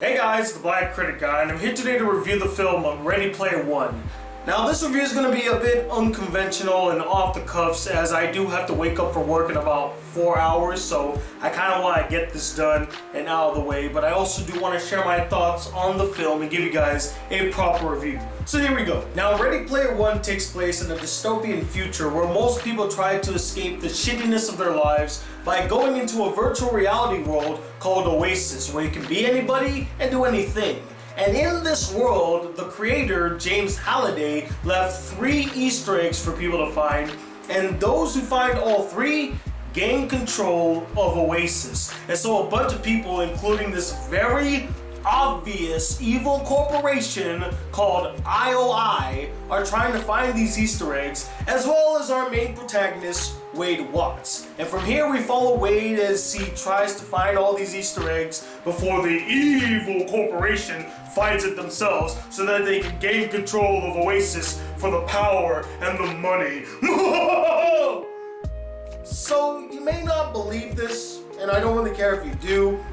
Hey guys, the Black Critic Guy, and I'm here today to review the film Ready Player One. Now this review is going to be a bit unconventional and off the cuffs, as I do have to wake up for work in about 4 hours, so I kind of want to get this done and out of the way, but I also do want to share my thoughts on the film and give you guys a proper review. So here we go. Now Ready Player One takes place in a dystopian future where most people try to escape the shittiness of their lives by going into a virtual reality world called Oasis, where you can be anybody and do anything. And in this world, the creator, James Halliday, left 3 Easter eggs for people to find, and those who find all 3 gain control of Oasis. And so a bunch of people, including this very obvious evil corporation called IOI, are trying to find these Easter eggs, as well as our main protagonist, Wade Watts. And from here we follow Wade as he tries to find all these Easter eggs before the evil corporation finds it themselves so that they can gain control of Oasis for the power and the money. So you may not believe this, and I don't really care if you do,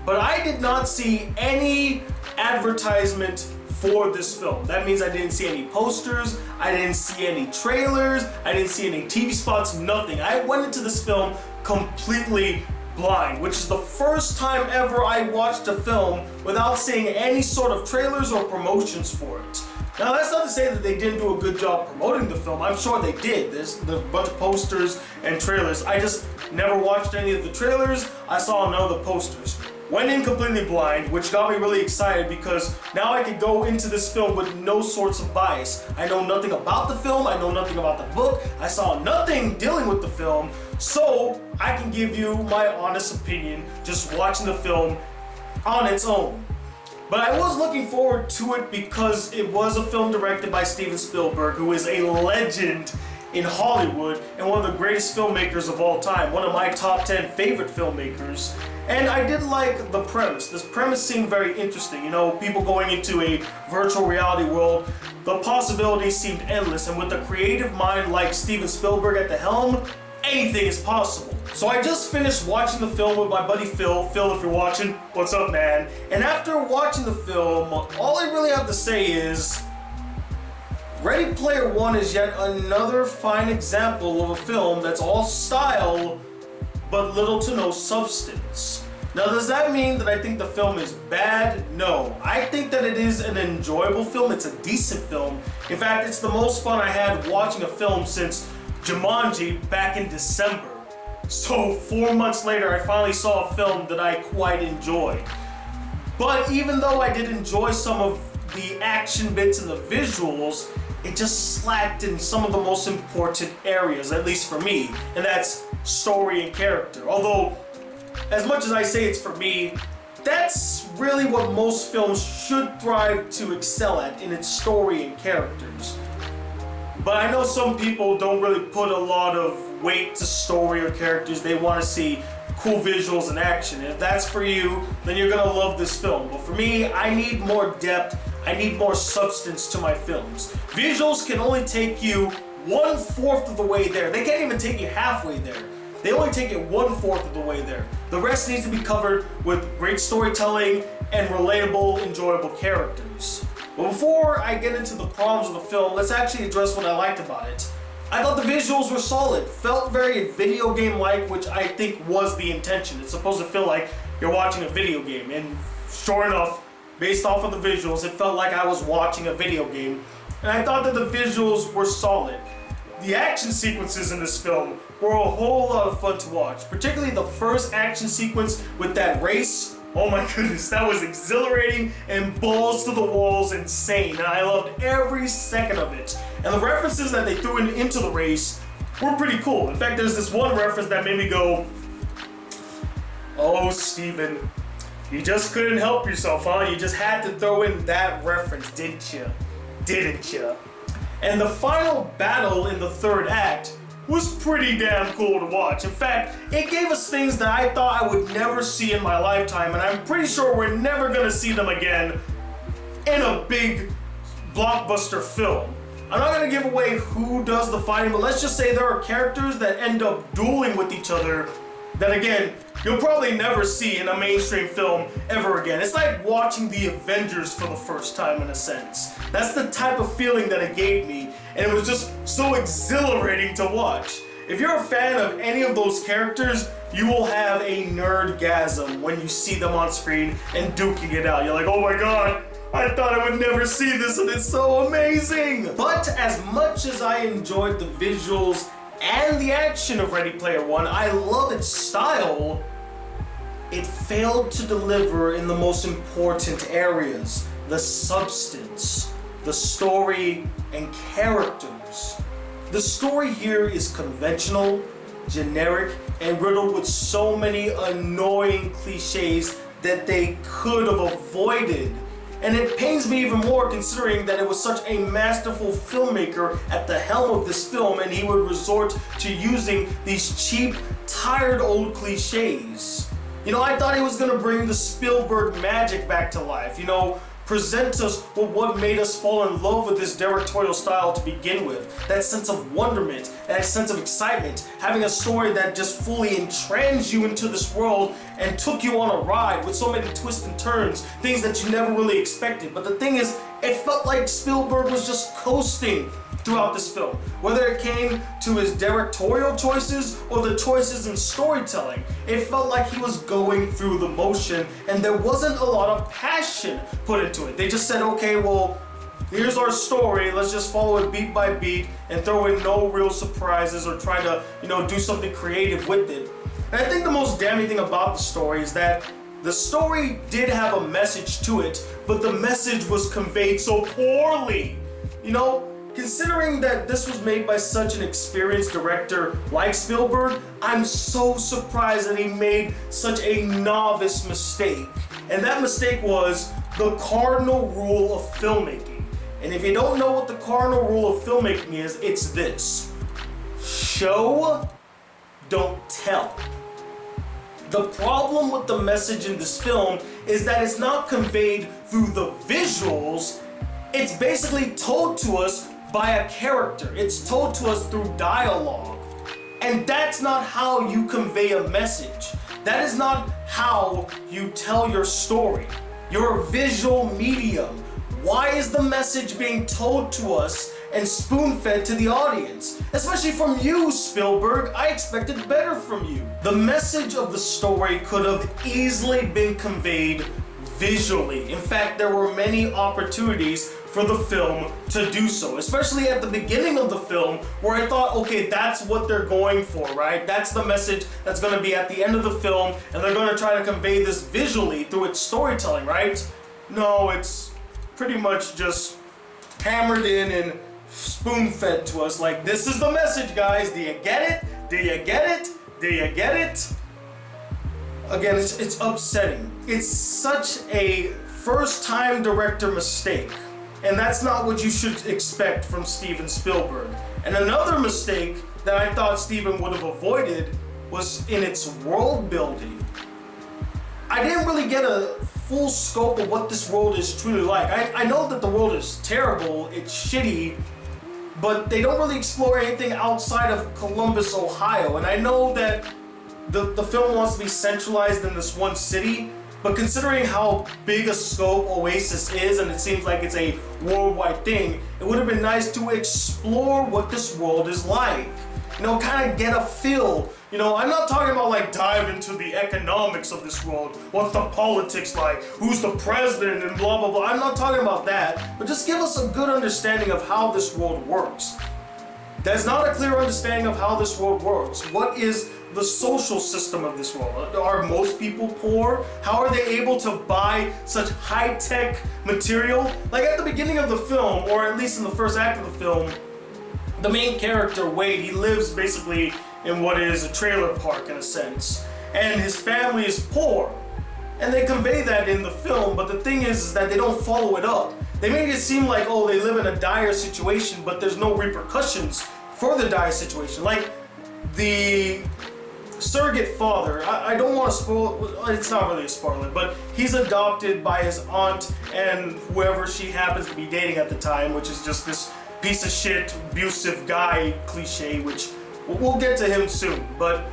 but I did not see any advertisement for this film. That means I didn't see any posters, I didn't see any trailers, I didn't see any TV spots, nothing. I went into this film completely blind, which is the first time ever I watched a film without seeing any sort of trailers or promotions for it. Now that's not to say that they didn't do a good job promoting the film. I'm sure they did. There's a bunch of posters and trailers. I just never watched any of the trailers. I saw none of the posters. Went in completely blind, which got me really excited because now I could go into this film with no sorts of bias. I know nothing about the film, I know nothing about the book, I saw nothing dealing with the film, so I can give you my honest opinion just watching the film on its own. But I was looking forward to it because it was a film directed by Steven Spielberg, who is a legend in Hollywood and one of the greatest filmmakers of all time, one of my top 10 favorite filmmakers. And I did like the premise. This premise seemed very interesting. You know, people going into a virtual reality world, the possibilities seemed endless, and with a creative mind like Steven Spielberg at the helm, anything is possible. So I just finished watching the film with my buddy Phil. Phil, if you're watching, what's up, man? And after watching the film, all I really have to say is Ready Player One is yet another fine example of a film that's all style but little to no substance. Now, does that mean that I think the film is bad? No. I think that it is an enjoyable film. It's a decent film. In fact, it's the most fun I had watching a film since Jumanji back in December. So 4 months later, I finally saw a film that I quite enjoyed. But even though I did enjoy some of the action bits and the visuals, it just slacked in some of the most important areas, at least for me, and that's story and character. Although, as much as I say it's for me, that's really what most films should thrive to excel at, in its story and characters. But I know some people don't really put a lot of weight to story or characters. They want to see cool visuals and action. And if that's for you, then you're gonna love this film. But for me, I need more depth, I need more substance to my films. Visuals can only take you 1/4 of the way there. They can't even take you halfway there. They only take it 1/4 of the way there. The rest needs to be covered with great storytelling and relatable, enjoyable characters. But before I get into the problems of the film, let's actually address what I liked about it. I thought the visuals were solid, felt very video game-like, which I think was the intention. It's supposed to feel like you're watching a video game, and sure enough, based off of the visuals, it felt like I was watching a video game. And I thought that the visuals were solid. The action sequences in this film were a whole lot of fun to watch, particularly the first action sequence with that race. Oh my goodness, that was exhilarating and balls to the walls insane, and I loved every second of it. And the references that they threw into the race were pretty cool. In fact, there's this one reference that made me go, "Oh, Steven, you just couldn't help yourself, huh? You just had to throw in that reference, didn't you? Didn't you?" And the final battle in the third act was pretty damn cool to watch. In fact, it gave us things that I thought I would never see in my lifetime, and I'm pretty sure we're never gonna see them again in a big blockbuster film. I'm not gonna give away who does the fighting, but let's just say there are characters that end up dueling with each other that, again, you'll probably never see in a mainstream film ever again. It's like watching the Avengers for the first time, in a sense. That's the type of feeling that it gave me, and it was just so exhilarating to watch. If you're a fan of any of those characters, you will have a nerdgasm when you see them on screen and duking it out. You're like, oh my god, I thought I would never see this, and it's so amazing! But as much as I enjoyed the visuals and the action of Ready Player One, I love its style, it failed to deliver in the most important areas: the substance, the story, and characters. The story here is conventional, generic, and riddled with so many annoying cliches that they could have avoided. And it pains me even more considering that it was such a masterful filmmaker at the helm of this film, and he would resort to using these cheap, tired old cliches. You know, I thought he was gonna bring the Spielberg magic back to life, you know, present us with what made us fall in love with this directorial style to begin with. That sense of wonderment and that sense of excitement, having a story that just fully entranced you into this world and took you on a ride with so many twists and turns, things that you never really expected. But the thing is, it felt like Spielberg was just coasting throughout this film, whether it came to his directorial choices or the choices in storytelling. It felt like he was going through the motion and there wasn't a lot of passion put into it. They just said, okay, well, here's our story, let's just follow it beat by beat and throw in no real surprises or try to, you know, do something creative with it. And I think the most damning thing about the story is that the story did have a message to it, but the message was conveyed so poorly. You know, considering that this was made by such an experienced director like Spielberg, I'm so surprised that he made such a novice mistake. And that mistake was the cardinal rule of filmmaking. And if you don't know what the cardinal rule of filmmaking is, it's this: show, don't tell. The problem with the message in this film is that it's not conveyed through the visuals, it's basically told to us by a character. It's told to us through dialogue. And that's not how you convey a message. That is not how you tell your story. You're a visual medium. Why is the message being told to us and spoon-fed to the audience? Especially from you, Spielberg. I expected better from you. The message of the story could have easily been conveyed visually. In fact, there were many opportunities for the film to do so, especially at the beginning of the film where I thought, okay, that's what they're going for, right? That's the message that's going to be at the end of the film, and they're going to try to convey this visually through its storytelling, right? No, it's pretty much just hammered in and spoon-fed to us like, this is the message, guys. Do you get it? Do you get it? Do you get it? Again, it's upsetting. It's such a first-time director mistake. And that's not what you should expect from Steven Spielberg. And another mistake that I thought Steven would have avoided was in its world building. I didn't really get a full scope of what this world is truly like. I know that the world is terrible, it's shitty, but they don't really explore anything outside of Columbus, Ohio. And I know that the film wants to be centralized in this one city, but considering how big a scope Oasis is, and it seems like it's a worldwide thing, it would have been nice to explore what this world is like. You know, kind of get a feel. You know, I'm not talking about like dive into the economics of this world. What's the politics like? Who's the president and blah, blah, blah. I'm not talking about that, but just give us a good understanding of how this world works. There's not a clear understanding of how this world works. What is the social system of this world? Are most people poor? How are they able to buy such high-tech material? Like at the beginning of the film, or at least in the first act of the film, the main character, Wade, he lives basically in what is a trailer park in a sense. And his family is poor. And they convey that in the film, but the thing is that they don't follow it up. They make it seem like, oh, they live in a dire situation, but there's no repercussions for the dire situation. Like the surrogate father, I don't want to spoil, it's not really a spoiler, but he's adopted by his aunt and whoever she happens to be dating at the time, which is just this piece of shit, abusive guy cliche, which we'll get to him soon. But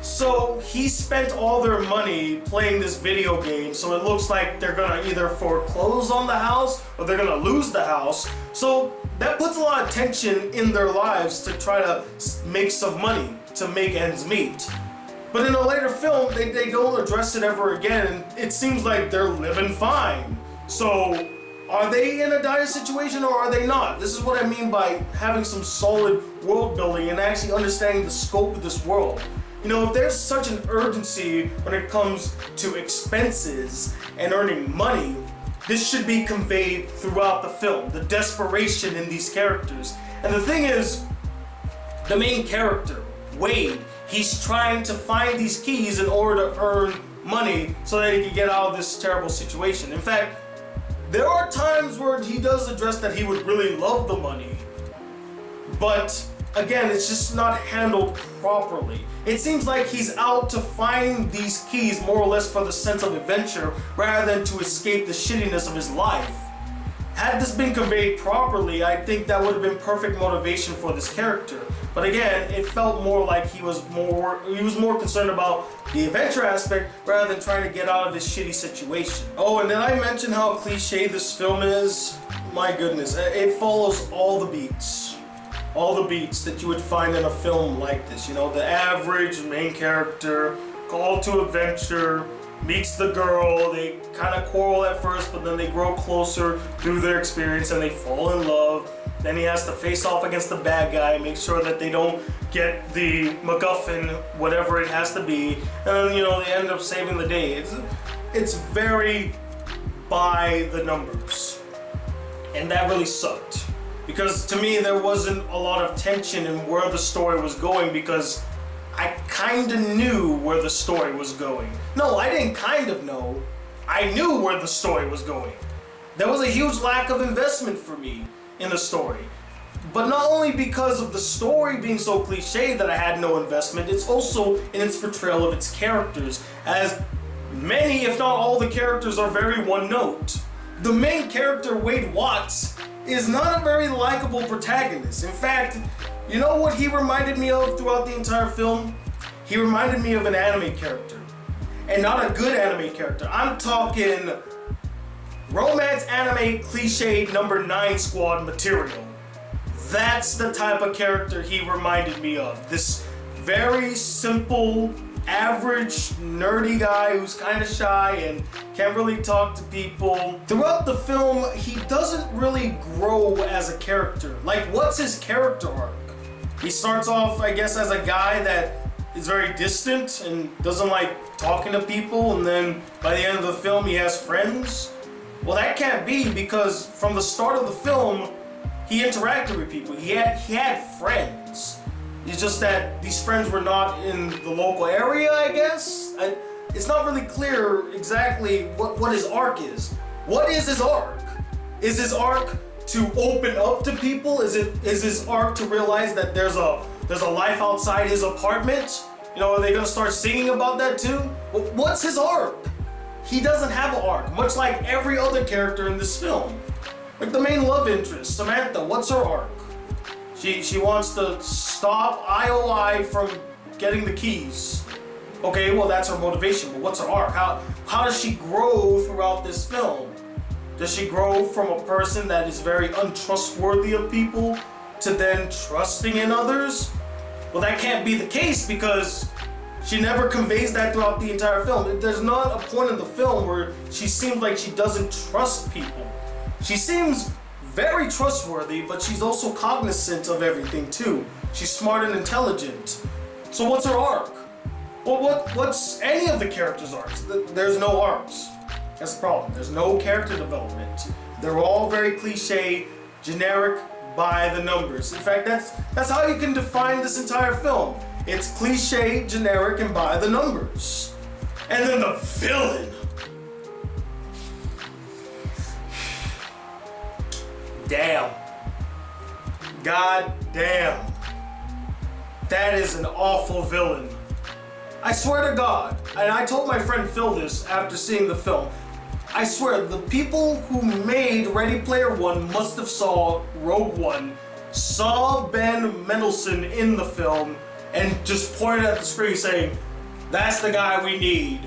So he spent all their money playing this video game, so it looks like they're gonna either foreclose on the house or they're gonna lose the house. So that puts a lot of tension in their lives to try to make some money, to make ends meet. But in a later film, they don't address it ever again, and it seems like they're living fine. So are they in a dire situation or are they not? This is what I mean by having some solid world building and actually understanding the scope of this world. You know, if there's such an urgency when it comes to expenses and earning money, this should be conveyed throughout the film, the desperation in these characters. And the thing is, the main character, Wade, he's trying to find these keys in order to earn money so that he can get out of this terrible situation. In fact, there are times where he does address that he would really love the money, but again, it's just not handled properly. It seems like he's out to find these keys more or less for the sense of adventure rather than to escape the shittiness of his life. Had this been conveyed properly, I think that would have been perfect motivation for this character. But again, it felt more like he was more concerned about the adventure aspect rather than trying to get out of this shitty situation. Oh, and did I mention how cliche this film is? My goodness, it follows all the beats. All the beats that you would find in a film like this. You know, the average main character, call to adventure, meets the girl, they kind of quarrel at first, but then they grow closer through their experience and they fall in love. Then he has to face off against the bad guy, make sure that they don't get the MacGuffin, whatever it has to be, and then, you know, they end up saving the day. It's very by the numbers, and that really sucked. Because to me, there wasn't a lot of tension in where the story was going because I kind of knew where the story was going. No, I didn't kind of know. I knew where the story was going. There was a huge lack of investment for me in the story. But not only because of the story being so cliche that I had no investment, it's also in its portrayal of its characters, as many, if not all the characters are very one note. The main character, Wade Watts, is not a very likable protagonist. In fact, you know what he reminded me of throughout the entire film? He reminded me of an anime character. And not a good anime character. I'm talking romance anime cliche number 9 squad material. That's the type of character he reminded me of. This very simple, average, nerdy guy who's kind of shy and can't really talk to people. Throughout the film, he doesn't really grow as a character. Like, what's his character arc? He starts off, I guess, as a guy that is very distant and doesn't like talking to people, and then by the end of the film, he has friends. Well, that can't be, because from the start of the film, he interacted with people. He had friends. It's just that these friends were not in the local area, I guess. It's not really clear exactly what his arc is. What is his arc? Is his arc to open up to people? Is his arc to realize that there's a life outside his apartment? You know, are they gonna start singing about that too? What's his arc? He doesn't have an arc, much like every other character in this film. Like the main love interest, Samantha, what's her arc? She wants to stop IOI from getting the keys. Okay, well that's her motivation, but what's her arc? How does she grow throughout this film? Does she grow from a person that is very untrustworthy of people to then trusting in others? Well, that can't be the case because she never conveys that throughout the entire film. There's not a point in the film where she seems like she doesn't trust people. She seems very trustworthy, but she's also cognizant of everything too. She's smart and intelligent. So what's her arc? Well, what's any of the characters' arcs? There's no arcs. That's the problem. There's no character development. They're all very cliche, generic, by the numbers. In fact, that's how you can define this entire film. It's cliche, generic, and by the numbers. And then the villain. Damn. God damn. That is an awful villain. I swear to God, and I told my friend Phil this after seeing the film, I swear, the people who made Ready Player One must have saw Rogue One, saw Ben Mendelsohn in the film, and just pointed at the screen saying, That's the guy we need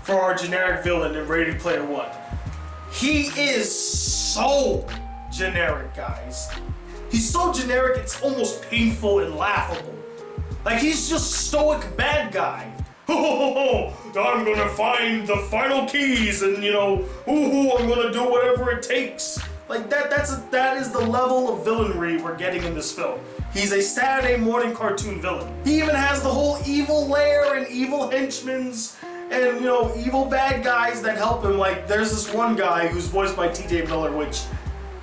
for our generic villain in Ready Player One. He is so generic, guys. He's so generic, it's almost painful and laughable. Like, he's just stoic bad guy. I'm gonna find the final keys and, I'm gonna do whatever it takes. Like, that is the level of villainry we're getting in this film. He's a Saturday morning cartoon villain. He even has the whole evil lair and evil henchmen and, evil bad guys that help him. Like, there's this one guy who's voiced by TJ Miller, which,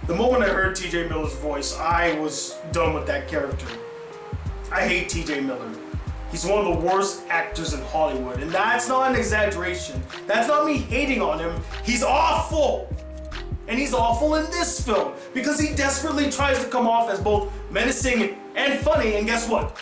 the moment I heard TJ Miller's voice, I was done with that character. I hate TJ Miller. He's one of the worst actors in Hollywood, and that's not an exaggeration. That's not me hating on him. He's awful! And he's awful in this film, because he desperately tries to come off as both menacing and funny, and guess what?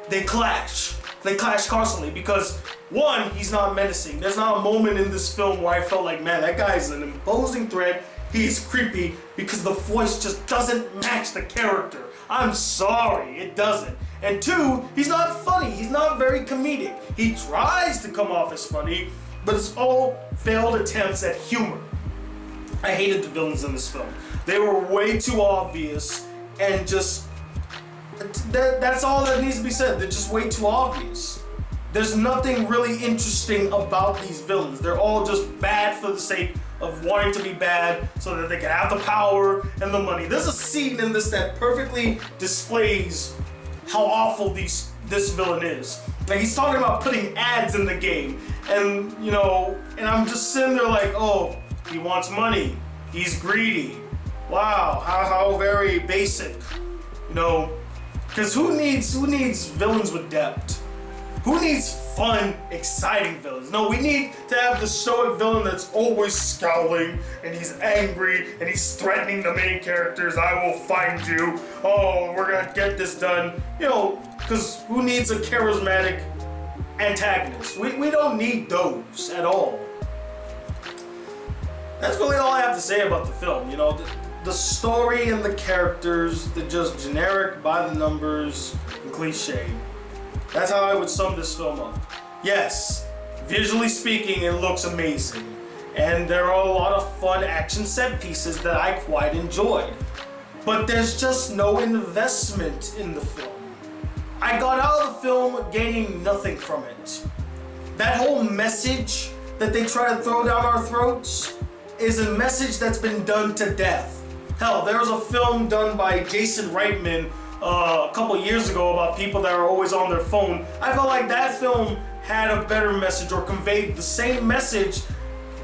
They clash. They clash constantly, because one, he's not menacing. There's not a moment in this film where I felt like, man, that guy's an imposing threat. He's creepy, because the voice just doesn't match the character. I'm sorry, it doesn't. And two, he's not funny. He's not very comedic. He tries to come off as funny, but it's all failed attempts at humor. I hated the villains in this film. They were way too obvious, and just, that's all that needs to be said. They're just way too obvious. There's nothing really interesting about these villains. They're all just bad for the sake of wanting to be bad so that they can have the power and the money. There's a scene in this that perfectly displays how awful this villain is. Like, he's talking about putting ads in the game, and and I'm just sitting there like, oh, he wants money, he's greedy. Wow, how very basic, because who needs villains with depth? Who needs fun, exciting villains? No, we need to have the stoic villain that's always scowling, and he's angry, and he's threatening the main characters. I will find you. Oh, we're gonna get this done. Because who needs a charismatic antagonist? We don't need those at all. That's really all I have to say about the film. The story and the characters, they're just generic, by the numbers, and cliche. That's how I would sum this film up. Yes, visually speaking, it looks amazing. And there are a lot of fun action set pieces that I quite enjoyed. But there's just no investment in the film. I got out of the film gaining nothing from it. That whole message that they try to throw down our throats is a message that's been done to death. Hell, there was a film done by Jason Reitman a couple years ago about people that are always on their phone. I felt like that film had a better message, or conveyed the same message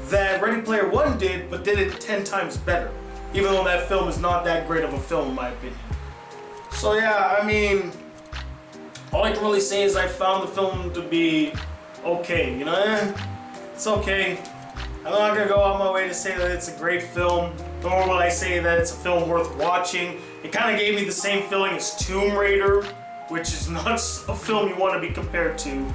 that Ready Player One did, but did it 10 times better. Even though that film is not that great of a film in my opinion. So yeah, all I can really say is I found the film to be okay, It's okay. I'm not gonna go out my way to say that it's a great film, nor will I say that it's a film worth watching. It kind of gave me the same feeling as Tomb Raider, which is not a film you want to be compared to.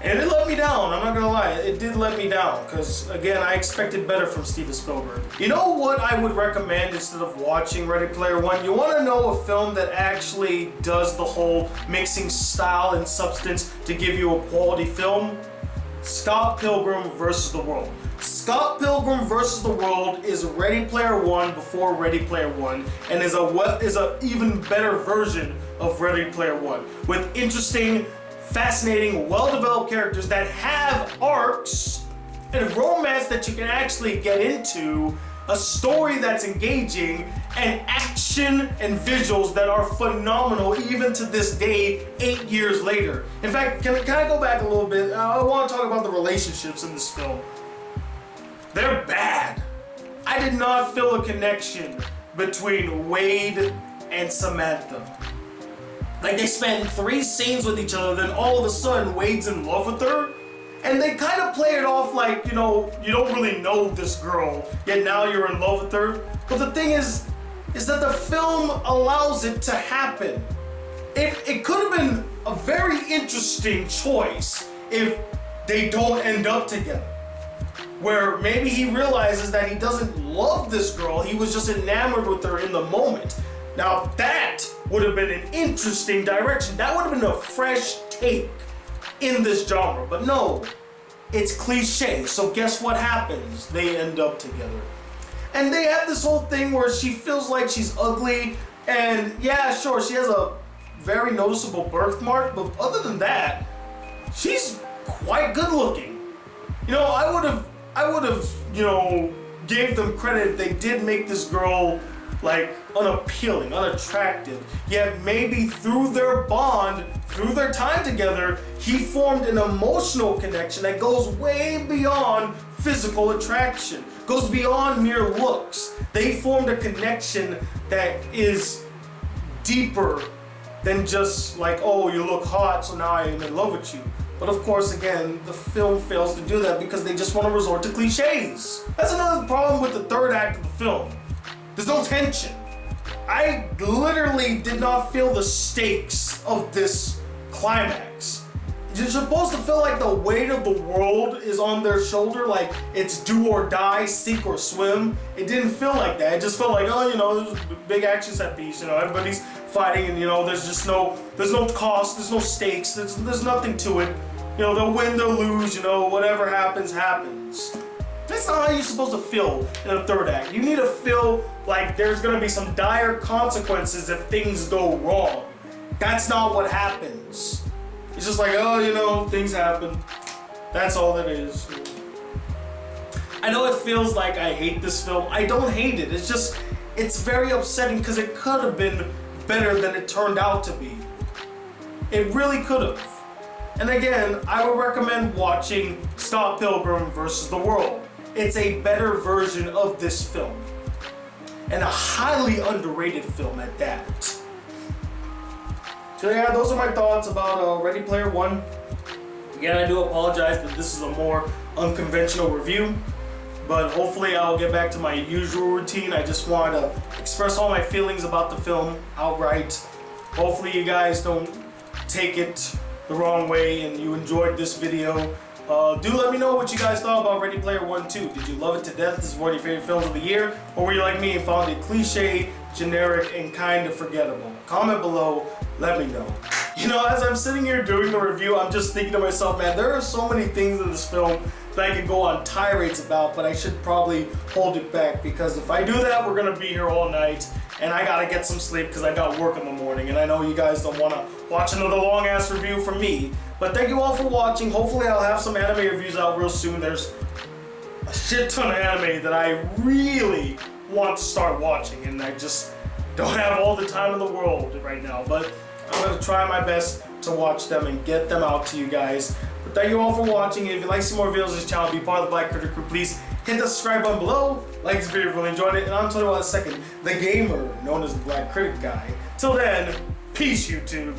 And it let me down, I'm not gonna lie, it did let me down, because again, I expected better from Steven Spielberg. You know what I would recommend instead of watching Ready Player One? You want to know a film that actually does the whole mixing style and substance to give you a quality film? Scott Pilgrim vs. the World. Scott Pilgrim vs. the World is Ready Player One before Ready Player One, and is a even better version of Ready Player One, with interesting, fascinating, well-developed characters that have arcs, and romance that you can actually get into, a story that's engaging, and action and visuals that are phenomenal even to this day, 8 years later. In fact, can I go back a little bit? I want to talk about the relationships in this film. They're bad. I did not feel a connection between Wade and Samantha. Like, they spend 3 scenes with each other, then all of a sudden Wade's in love with her. And they kind of play it off like, you don't really know this girl, yet now you're in love with her. But the thing is that the film allows it to happen. It could have been a very interesting choice if they don't end up together. Where maybe he realizes that he doesn't love this girl, he was just enamored with her in the moment. Now that would have been an interesting direction. That would have been a fresh take in this genre. But no, it's cliche. So guess what happens? They end up together. And they have this whole thing where she feels like she's ugly, and yeah, sure, she has a very noticeable birthmark, but other than that, she's quite good looking. You know, I would have, you know, gave them credit if they did make this girl like unappealing, unattractive. Yet maybe through their bond, through their time together, he formed an emotional connection that goes way beyond physical attraction, goes beyond mere looks. They formed a connection that is deeper than just like, oh, you look hot, so now I am in love with you. But of course, again, the film fails to do that because they just want to resort to cliches. That's another problem with the third act of the film. There's no tension. I literally did not feel the stakes of this climax. You're supposed to feel like the weight of the world is on their shoulder, like it's do or die, sink or swim. It didn't feel like that. It just felt like, oh, you know, there's a big action set piece, you know, everybody's fighting, and you know, there's no cost, there's no stakes, there's nothing to it. You know, they'll win, they'll lose, you know, whatever happens, happens. That's not how you're supposed to feel in a third act. You need to feel like there's gonna be some dire consequences if things go wrong. That's not what happens. It's just like, oh, you know, things happen. That's all that is. I know it feels like I hate this film. I don't hate it. It's just, it's very upsetting because it could have been better than it turned out to be. It really could have. And again, I would recommend watching Scott Pilgrim vs. the World. It's a better version of this film. And a highly underrated film at that. So yeah, those are my thoughts about Ready Player One. Again, I do apologize that this is a more unconventional review, but hopefully I'll get back to my usual routine. I just want to express all my feelings about the film outright. Hopefully you guys don't take it the wrong way and you enjoyed this video. Do let me know what you guys thought about Ready Player One 2. Did you love it to death? This is one of your favorite films of the year? Or were you like me and found it cliche, generic, and kind of forgettable? Comment below, let me know. You know, as I'm sitting here doing the review, I'm just thinking to myself, man, there are so many things in this film that I could go on tirades about, but I should probably hold it back, because if I do that, we're gonna be here all night, and I gotta get some sleep because I got work in the morning, and I know you guys don't wanna watch another long ass review from me. But thank you all for watching. Hopefully I'll have some anime reviews out real soon. There's a shit ton of anime that I really want to start watching, and I just don't have all the time in the world right now, but I'm gonna try my best to watch them and get them out to you guys. But thank you all for watching. If you'd like to see more videos of this channel, be part of the Black Critic Crew, please hit the subscribe button below. Like this video if you really enjoyed it, and I'm talking about a second, the gamer known as the Black Critic Guy. Till then, peace YouTube.